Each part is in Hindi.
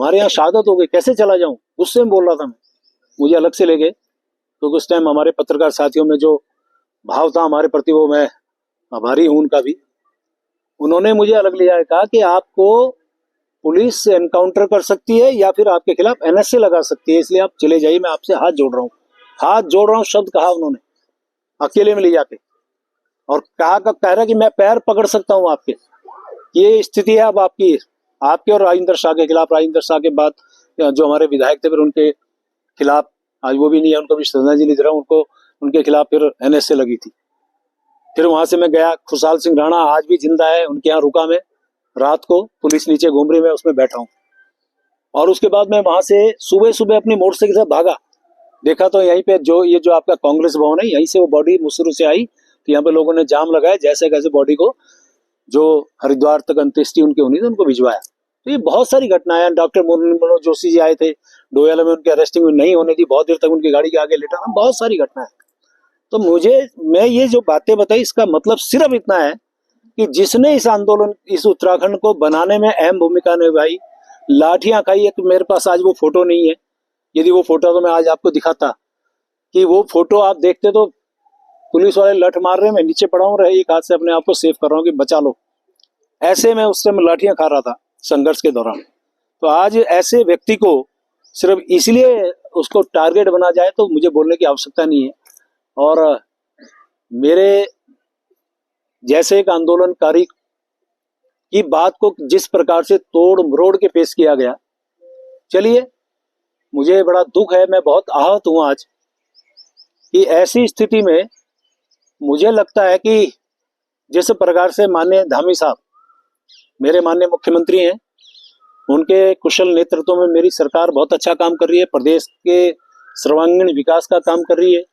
हमारे यहाँ शहादत हो गई, कैसे चला जाऊं, गुस्से में बोल रहा था मैं। मुझे अलग से ले गए, क्योंकि उस टाइम हमारे पत्रकार साथियों में जो भाव था हमारे प्रति, वो मैं आभारी हूं उनका भी। उन्होंने मुझे अलग लिया है, कहा कि आपको पुलिस एनकाउंटर कर सकती है या फिर आपके खिलाफ एनएसए लगा सकती है, इसलिए आप चले जाइए, मैं आपसे हाथ जोड़ रहा हूँ। हाथ जोड़ रहा हूँ शब्द कहा उन्होंने, अकेले में ले जाके, और कह रहा कि मैं पैर पकड़ सकता हूँ आपके। ये स्थिति है अब आपके और राजेंद्र शाह के खिलाफ। राजेंद्र शाह के बाद जो हमारे विधायक थे, फिर उनके खिलाफ, आज वो भी नहीं है, उनको भी श्रद्धांजलि दे रहा हूं, उनको उनके खिलाफ फिर एनएसए लगी थी। फिर वहां से मैं गया, खुशहाल सिंह राणा आज भी जिंदा है, उनके यहाँ रुका मैं रात को, पुलिस नीचे घूम रही, मैं उसमें बैठा हूँ। और उसके बाद मैं वहां से सुबह सुबह अपनी मोटरसाइकिल के साथ भागा, देखा तो यहीं पे जो आपका कांग्रेस भवन है, यहीं से वो बॉडी मुसरू से आई, तो यहाँ पे लोगों ने जाम लगाया, जैसे कैसे बॉडी को जो हरिद्वार तक अंत्येष्टि उनकी होनी थी उनको भिजवाया। तो ये बहुत सारी घटनाएं, डॉक्टर मनोज जोशी जी आए थे डोयाला में, उनकी अरेस्टिंग नहीं होने दी, बहुत देर तक उनकी गाड़ी के आगे लेटा, बहुत सारी घटनाएं। तो मैं ये जो बातें बताई, इसका मतलब सिर्फ इतना है कि जिसने इस आंदोलन, इस उत्तराखंड को बनाने में अहम भूमिका निभाई, लाठियां खाई। एक मेरे पास आज वो फोटो नहीं है, यदि वो फोटो तो मैं आज आपको दिखाता, कि वो फोटो आप देखते तो पुलिस वाले लठ मार रहे हैं, मैं नीचे पड़ा हूँ, एक हाथ से अपने आप को सेव कर रहा हूँ कि बचा लो। ऐसे में उस समय लाठियां खा रहा था संघर्ष के दौरान। तो आज ऐसे व्यक्ति को सिर्फ इसलिए उसको टारगेट बना जाए तो मुझे बोलने की आवश्यकता नहीं है। और मेरे जैसे एक आंदोलनकारी की बात को जिस प्रकार से तोड़ मरोड़ के पेश किया गया, चलिए, मुझे बड़ा दुख है, मैं बहुत आहत हूं आज कि ऐसी स्थिति में मुझे लगता है कि जिस प्रकार से माननीय धामी साहब, मेरे माननीय मुख्यमंत्री हैं, उनके कुशल नेतृत्व में मेरी सरकार बहुत अच्छा काम कर रही है, प्रदेश के सर्वांगीण विकास का काम कर रही है।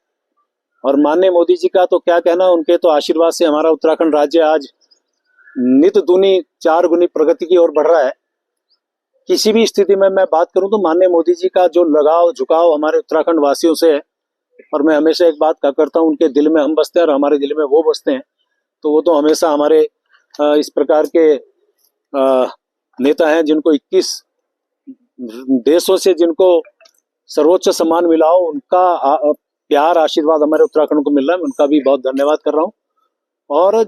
और माननीय मोदी जी का तो क्या कहना, उनके तो आशीर्वाद से हमारा उत्तराखंड राज्य आज नित दूनी 4 गुनी प्रगति की ओर बढ़ रहा है। किसी भी स्थिति में मैं बात करूं तो माननीय मोदी जी का जो लगाव झुकाव हमारे उत्तराखंड वासियों से है, और मैं हमेशा एक बात करता हूं, उनके दिल में हम बसते हैं और हमारे दिल में वो बसते हैं। तो वो तो हमेशा हमारे इस प्रकार के नेता हैं जिनको 21 देशों से जिनको सर्वोच्च सम्मान मिला हो, उनका प्यार आशीर्वाद हमारे उत्तराखंड को मिल रहा है, मैं उनका भी बहुत धन्यवाद कर रहा हूं। और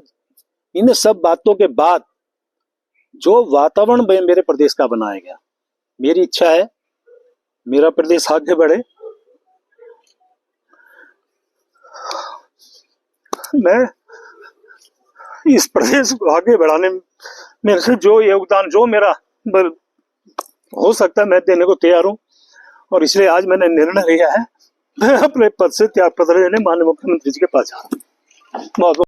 इन सब बातों के बाद जो वातावरण मेरे प्रदेश का बनाया गया, मेरी इच्छा है मेरा प्रदेश आगे बढ़े। मैं इस प्रदेश को आगे बढ़ाने में से जो योगदान, जो मेरा हो सकता है, मैं देने को तैयार हूं। और इसलिए आज मैंने निर्णय लिया है, मैं अपने पद से त्याग पत्र देने माननीय मुख्यमंत्री जी के पास जा रहा हूं। बहुत